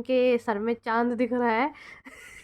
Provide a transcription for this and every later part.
इनके सर में चांद दिख रहा है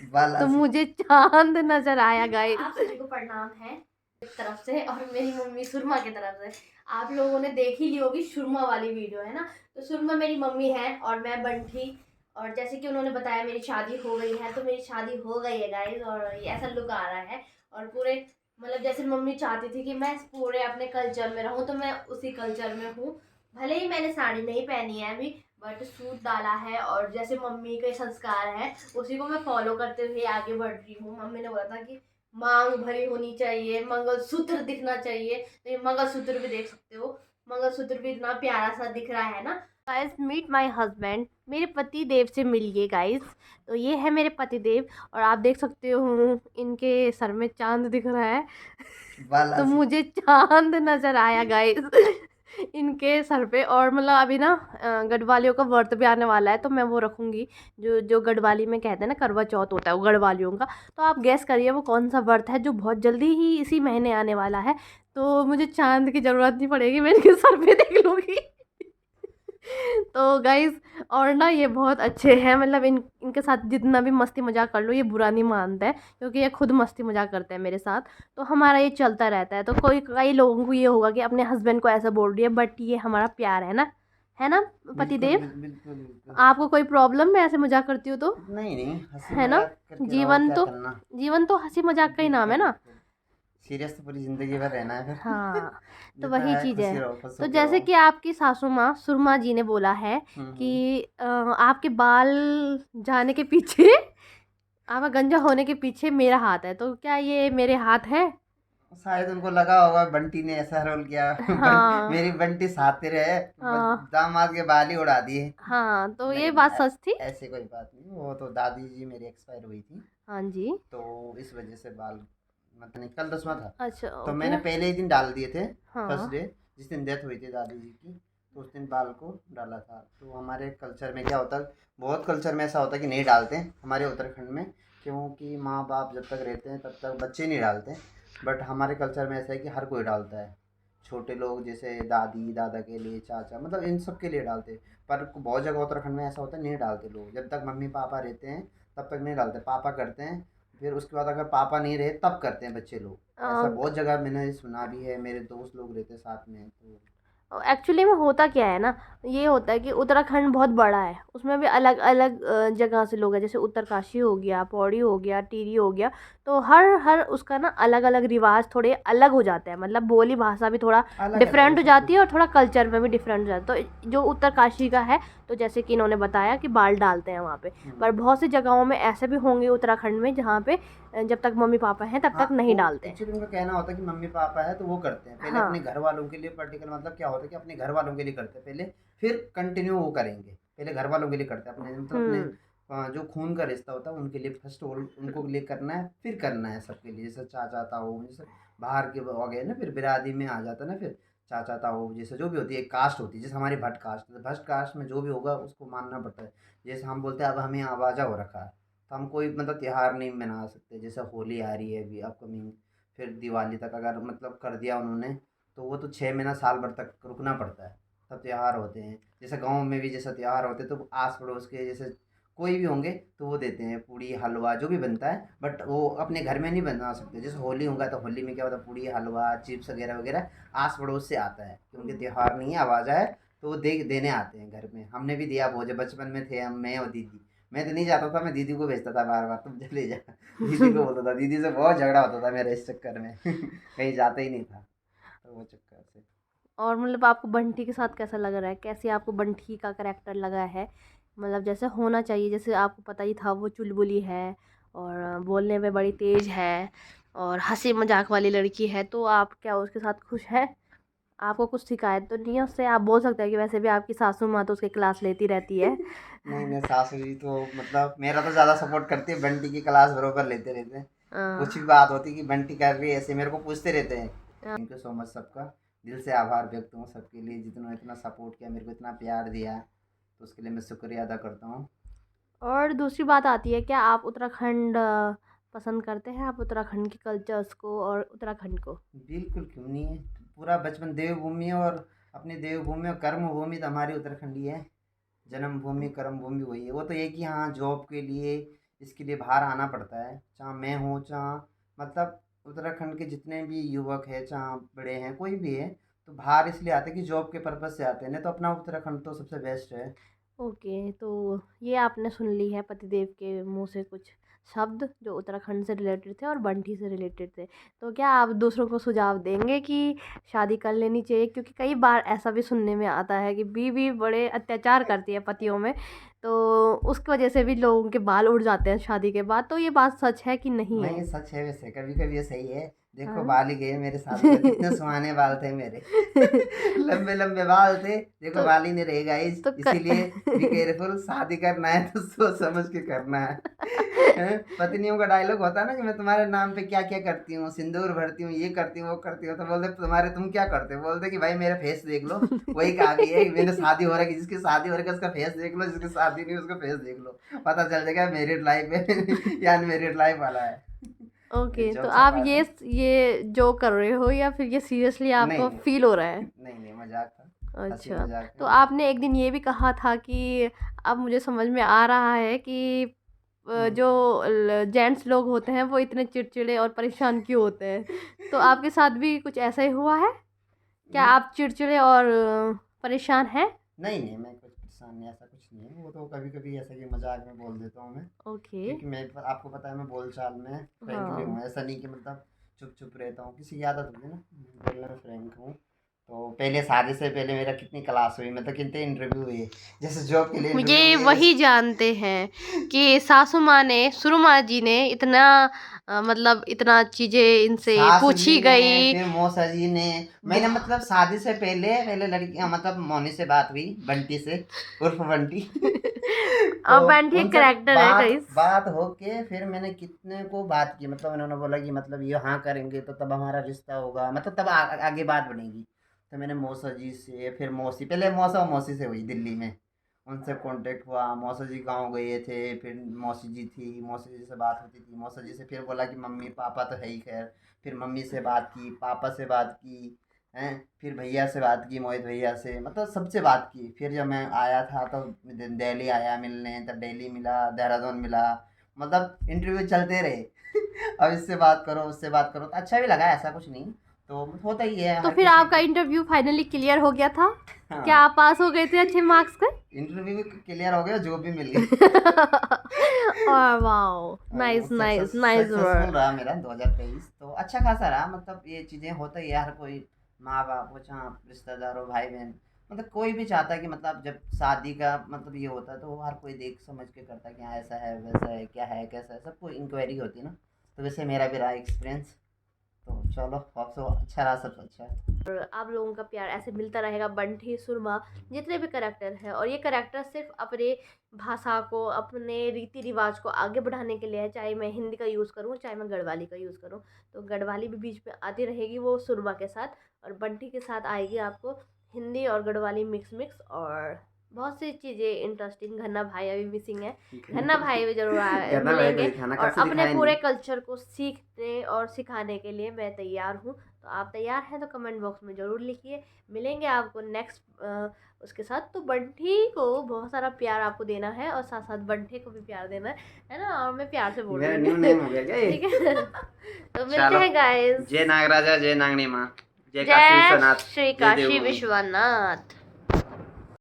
तो से मुझे चांद नजर आया गाइस। आप सभी को प्रणाम है तरफ से और मेरी मम्मी सुरमा की तरफ से। आप लोगों ने देख ही ली होगी सुरमा वाली वीडियो, है ना। तो सुरमा मेरी मम्मी है और मैं बंठी। और जैसे कि उन्होंने बताया मेरी शादी हो गई है, तो मेरी शादी हो गई है गाइस और ये ऐसा लुक आ रहा है। और पूरे मतलब जैसे मम्मी चाहती थी कि मैं पूरे अपने कल्चर में रहूं, तो मैं उसी कल्चर में हूँ। भले ही मैंने साड़ी नहीं पहनी है अभी, बट सूट डाला है और जैसे मम्मी के संस्कार है उसी को मैं फॉलो करते हुए आगे बढ़ रही हूँ। मम्मी ने बोला था कि मांग भरी होनी चाहिए, मंगलसूत्र दिखना चाहिए, तो ये मंगलसूत्र भी देख सकते हो। मंगलसूत्र भी इतना प्यारा सा दिख रहा है ना। गाइस मीट माय हस्बैंड, मेरे पति देव से मिलिए गाइस। तो ये है मेरे पति देव और आप देख सकते हो इनके सर में चांद दिख रहा है तो से मुझे चांद नजर आया गाइस इनके सर पे। और मतलब अभी ना गढ़वालियों का व्रत भी आने वाला है, तो मैं वो रखूंगी जो जो गढ़वाली में कहते हैं ना, करवा चौथ होता है वो गढ़वालियों का। तो आप गैस करिए वो कौन सा व्रत है जो बहुत जल्दी ही इसी महीने आने वाला है। तो मुझे चांद की जरूरत नहीं पड़ेगी, मैं इनके सर पे देख लूंगी तो गाइज और ना ये बहुत अच्छे हैं, मतलब इनके साथ जितना भी मस्ती मजाक कर लो ये बुरा नहीं मानते हैं, क्योंकि ये खुद मस्ती मजाक करते हैं मेरे साथ। तो हमारा ये चलता रहता है। तो कई लोगों को ये होगा कि अपने हस्बैंड को ऐसा बोल रही है, बट ये हमारा प्यार है ना, है ना पति बिल्कुल देव। बिल्कुल बिल्कुल। आपको कोई प्रॉब्लम है ऐसे मजाक करती हो तो? नहीं नहीं, हंसी है ना। मजाक करके रहो, जीवन क्या तो करना। जीवन तो हंसी मजाक का ही नाम बिल्कुल है ना। बिल्कुल। सीरियस तो पूरी जिंदगी भर रहना है फिर हाँ तो जितना वही है चीज़ खुशी है। रहो, खुश तो होके जैसे रहो। कि आपकी सासू माँ सुरमा जी ने बोला है हम्म। कि आपके बाल जाने के पीछे आपका गंजा होने के पीछे मेरा हाथ है, तो क्या ये मेरे हाथ है? शायद उनको लगा होगा बंटी ने ऐसा रोल किया हाँ मेरी बंटी साथ रहे, हाँ दामाद के बाल ही उड़ा दिए। हाँ, तो ये नहीं नहीं, बात सच थी। ऐसे कोई बात नहीं, वो तो दादी जी मेरी एक्सपायर हुई थी, हाँ जी। तो इस वजह से बाल, मतलब नहीं, कल 10वां था, अच्छा तो ओके। मैंने पहले ही दिन डाल दिए थे। फर्स्ट हाँ डे जिस दिन डेथ हुई थी दादी जी की, तो उस दिन बाल को डाला था। तो हमारे कल्चर में क्या होता है, बहुत कल्चर में ऐसा होता है कि नहीं डालते हैं हमारे उत्तराखंड में, क्योंकि माँ बाप जब तक रहते हैं तब तक बच्चे नहीं डालते। बट हमारे कल्चर में ऐसा है कि हर कोई डालता है, छोटे लोग जैसे दादी दादा के लिए, चाचा, मतलब इन सब के लिए डालते हैं। पर बहुत जगह उत्तराखंड में ऐसा होता है नहीं डालते लोग, जब तक मम्मी पापा रहते हैं तब तक नहीं डालते, पापा करते हैं, फिर उसके बाद अगर पापा नहीं रहे तब करते हैं बच्चे लोग। ऐसा बहुत जगह मैंने सुना भी है, मेरे दोस्त लोग रहते हैं साथ में, तो एक्चुअली में होता क्या है ना, ये होता है कि उत्तराखंड बहुत बड़ा है, उसमें भी अलग अलग जगह से लोग हैं। जैसे उत्तरकाशी हो गया, पौड़ी हो गया, टिहरी हो गया। तो हर हर उसका ना अलग अलग रिवाज थोड़े अलग हो जाते हैं, मतलब बोली भाषा भी थोड़ा अलग अलग है डिफरेंट हो सब जाती कुछ। है और थोड़ा कल्चर में भी डिफरेंट हो जाता है। तो जो उत्तरकाशी का है, तो जैसे कि इन्होंने बताया कि बाल डालते हैं वहाँ पे। पर हम्म। बहुत सी जगहों में ऐसे भी होंगे उत्तराखंड में जहाँ पे जब तक मम्मी पापा हैं तब हाँ, तक नहीं वो डालते हैं। एक्चुअली उनका कहना होता है कि मम्मी पापा है तो वो करते हैं पहले अपने हाँ। घर वालों के लिए, पर्टिकुलर मतलब क्या होता है कि अपने घर वालों के लिए करते हैं पहले, फिर कंटिन्यू वो करेंगे। पहले घर वालों के लिए करते हैं, अपने मतलब अपने हम्म। जो खून का रिश्ता होता है उनके लिए फर्स्ट ऑल उनको लिए करना है, फिर करना है सबके लिए। जैसे चाचा ताऊ, जैसे बाहर के हो गए ना, फिर बिरादरी में आ जाता है ना, फिर चाचा ताऊ जैसे जो भी होती है एक कास्ट होती है, जैसे हमारी भट्ट कास्ट है, भट्ट कास्ट में जो भी होगा उसको मानना पड़ता है। जैसे हम बोलते हैं अब हमें आवाजा हो रखा है, तो हम कोई मतलब त्योहार नहीं मना सकते। जैसे होली आ रही है अभी अपकमिंग, फिर दिवाली तक अगर मतलब कर दिया उन्होंने, तो वो तो 6 महीना साल भर तक रुकना पड़ता है, तब त्योहार होते हैं। जैसे गांव में भी जैसे त्योहार होते हैं तो आस पड़ोस के जैसे कोई भी होंगे तो वो देते हैं पूड़ी हलवा जो भी बनता है, बट वो अपने घर में नहीं बना सकते। जैसे होली होगा तो होली में क्या होता है, पूड़ी हलवा चिप्स वगैरह वगैरह आस पड़ोस से आता है, क्योंकि त्योहार नहीं है आवाज़ है, तो वो देने आते हैं घर में। हमने भी दिया बहुत, जब बचपन में थे हम, मैं और दीदी। मैं तो नहीं जाता था, मैं दीदी को भेजता था बार बार, तुम चले जा दीदी को बोलता था, दीदी से बहुत झगड़ा होता था मेरा इस चक्कर में कहीं जाता ही नहीं था, तो वो चक्कर से। और मतलब आपको बंटी के साथ कैसा लग रहा है, कैसे आपको बंटी का करेक्टर लगा है? मतलब जैसे होना चाहिए, जैसे आपको पता ही था वो चुलबुली है और बोलने में बड़ी तेज है और हंसी मजाक वाली लड़की है, तो आप क्या उसके साथ खुश हैं? आपको कुछ शिकायत तो नहीं है उससे? आप बोल सकते हैं कि वैसे भी आपकी सासू माँ तो उसकी क्लास लेती रहती है नहीं नहीं, सासू जी तो मतलब मेरा तो ज़्यादा सपोर्ट करती है, बंटी की क्लास बरोबर लेते रहते हैं। कुछ भी बात होती है कि बंटी कर रही है ऐसे, मेरे को पूछते रहते हैं। थैंक यू सो मच सबका, दिल से आभार व्यक्त हूँ सबके लिए, जितना इतना सपोर्ट किया, मेरे को इतना प्यार दिया, तो उसके लिए मैं शुक्रिया अदा करता हूँ। और दूसरी बात आती है, क्या आप उत्तराखंड पसंद करते हैं? आप उत्तराखंड के कल्चर्स को और उत्तराखंड को? बिल्कुल, क्यों नहीं है। पूरा बचपन देवभूमि है, और अपनी देवभूमि और कर्म भूमि तो हमारी उत्तराखंड ही है, जन्मभूमि कर्मभूमि वही है। वो तो ये कि हाँ जॉब के लिए इसके लिए बाहर आना पड़ता है, चाहे मैं हूँ चाहे मतलब उत्तराखंड के जितने भी युवक हैं चाहे बड़े हैं कोई भी है, तो बाहर इसलिए आते हैं कि जॉब के पर्पज़ से आते हैं, नहीं तो अपना उत्तराखंड तो सबसे बेस्ट है। ओके, तो ये आपने सुन ली है पतिदेव के मुंह से कुछ शब्द जो उत्तराखंड से रिलेटेड थे और बंटी से रिलेटेड थे। तो क्या आप दूसरों को सुझाव देंगे कि शादी कर लेनी चाहिए? क्योंकि कई बार ऐसा भी सुनने में आता है कि बीवी बड़े अत्याचार करती है पतियों में, तो उसकी वजह से भी लोगों के बाल उड़ जाते हैं शादी के बाद। तो ये बात सच है कि नहीं है? नहीं सच है, वैसे कभी कभी ये सही है। देखो हाँ। बाल ही गए मेरे साथ में, कितने सुहाने बाल थे मेरे लंबे लंबे बाल थे। देखो तो बाल ही नहीं रहे गाइस, तो इसीलिए बी केयरफुल, शादी करना है तो सोच समझ के करना है। हैं? पत्नियों का डायलॉग होता है ना कि मैं तुम्हारे नाम पे क्या क्या करती हूँ, सिंदूर भरती हूँ, ये करती हूँ वो करती हूँ, तो बोलते तुम्हारे तुम क्या करते हो, बोलते कि भाई मेरा फेस देख लो। वही काफी है, मैंने शादी हो रहा है, जिसकी शादी हो रही है उसका फेस देख लो, जिसकी शादी नहीं उसका फेस देख लो, पता चल जाएगा मैरिड लाइफ है या अनमेरिड लाइफ वाला है। ओके, तो जोक्स आप अपार्ट है। ये जो कर रहे हो या फिर ये सीरियसली नहीं आपको नहीं फील हो रहा है? नहीं मजाक था, हंसी अच्छा, मजाक तो है। आपने एक दिन ये भी कहा था कि अब मुझे समझ में आ रहा है कि हम्म, जो जेंट्स लोग होते हैं वो इतने चिड़चिड़े और परेशान क्यों होते हैं? तो आपके साथ भी कुछ ऐसा ही हुआ है? क्या नहीं आप चिड़चिड़े और परेशान हैं? नहीं मैं कुछ परेशान नहीं, ऐसा कुछ नहीं है। वो तो कभी कभी ऐसा कि मजाक में बोल देता हूँ मैं, ओके। क्योंकि मैं आपको पता है मैं बोलचाल में फ्रैंकली हाँ। हूँ, ऐसा नहीं कि मतलब चुप चुप रहता हूँ, किसी की आदत होती है ना बोलने में फ्रैंक हूँ। तो पहले शादी से पहले मेरा कितनी क्लास हुई, मतलब कितने इंटरव्यू हुए, जैसे जॉब के लिए इंटरव्यू ये हुए वही जानते हैं कि सासू माँ ने सुरमा जी ने इतना मतलब इतना चीजें इनसे सासू जी पूछी ने, गई। फिर मौसा जी ने, मैंने मतलब शादी से पहले पहले लड़की मतलब मौनी से बात हुई, बंटी से उर्फ बंटी तो अब बंटी एक उनसे करेक्टर है बात गाइस। बात होके फिर मैंने कितने को बात की, मतलब उन्होंने बोला कि मतलब ये हाँ करेंगे तो तब हमारा रिश्ता होगा, मतलब तब आगे बात बढ़ेगी। तो मैंने मौसा जी से, फिर मौसी, पहले मौसा और मौसी से हुई दिल्ली में, उनसे कांटेक्ट हुआ। मौसा जी गाँव गए थे, फिर मौसी जी थी, मौसी जी से बात होती थी, मौसा जी से फिर बोला कि मम्मी पापा तो है ही खैर, फिर मम्मी से बात की, पापा से बात की, हैं, फिर भैया से बात की, मोहित भैया से, मतलब सबसे बात की। फिर जब मैं आया था तो दिल्ली आया मिलने, तब दिल्ली मिला, देहरादून मिला, मतलब इंटरव्यू चलते रहे अब इससे बात करो उससे बात करो, तो अच्छा भी लगा, ऐसा कुछ नहीं, तो होता ही है तो हर फिर किसी आपका की। इंटरव्यू फाइनली क्लियर हो गया था? क्या हाँ आप पास हो गए थे अच्छे मार्क्स से? इंटरव्यू भी क्लियर हो गया, जॉब भी मिल गई। और wow, nice nice nice successful work. रहा मेरा 2023, तो अच्छा खासा रहा, मतलब ये चीज़ें होता ही है, हर कोई माँ बाप हो चाहे रिश्तेदार हो भाई बहन, मतलब कोई भी चाहता है कि मतलब जब शादी का मतलब ये होता है तो हर कोई देख समझ के करता है कि हाँ ऐसा है वैसा है क्या है कैसा है, सबको इंक्वायरी होती है ना। तो वैसे मेरा भी रहा एक्सपीरियंस, तो चलो आपसे अच्छा रहा, सबसे अच्छा है। और आप लोगों का प्यार ऐसे मिलता रहेगा। बंटी, सुरमा, जितने भी करेक्टर हैं, और ये करेक्टर सिर्फ अपने भाषा को, अपने रीति रिवाज को आगे बढ़ाने के लिए है। चाहे मैं हिंदी का यूज़ करूँ, चाहे मैं गढ़वाली का यूज़ करूँ, तो गढ़वाली भी बीच में आती रहेगी वो सुरमा के साथ, और बंटी के साथ आएगी आपको हिंदी और गढ़वाली मिक्स मिक्स, और बहुत सी चीज़ें इंटरेस्टिंग। घन्ना भाई अभी मिसिंग है, घन्ना भाई भी जरूर गन्ना भाई को मिलेंगे। दिखाना, और कब से अपने दिखाया पूरे नहीं। कल्चर को सीखने और सिखाने के लिए मैं तैयार हूँ। तो आप तैयार हैं तो कमेंट बॉक्स में ज़रूर लिखिए। मिलेंगे आपको नेक्स्ट उसके साथ। तो बंटी को बहुत सारा प्यार आपको देना है, और साथ साथ बंटी को भी प्यार देना है ना? और मैं प्यार से बोल मेरा रही न्यू हूँ। नेम हो गया क्या ये? ठीक है। तो मिलते चलो, हैं गाइस। जय नागराजा, जय नागनी माँ, जय काशी जय विश्वनाथ, श्री जय काशी देवभूमि। विश्वनाथ।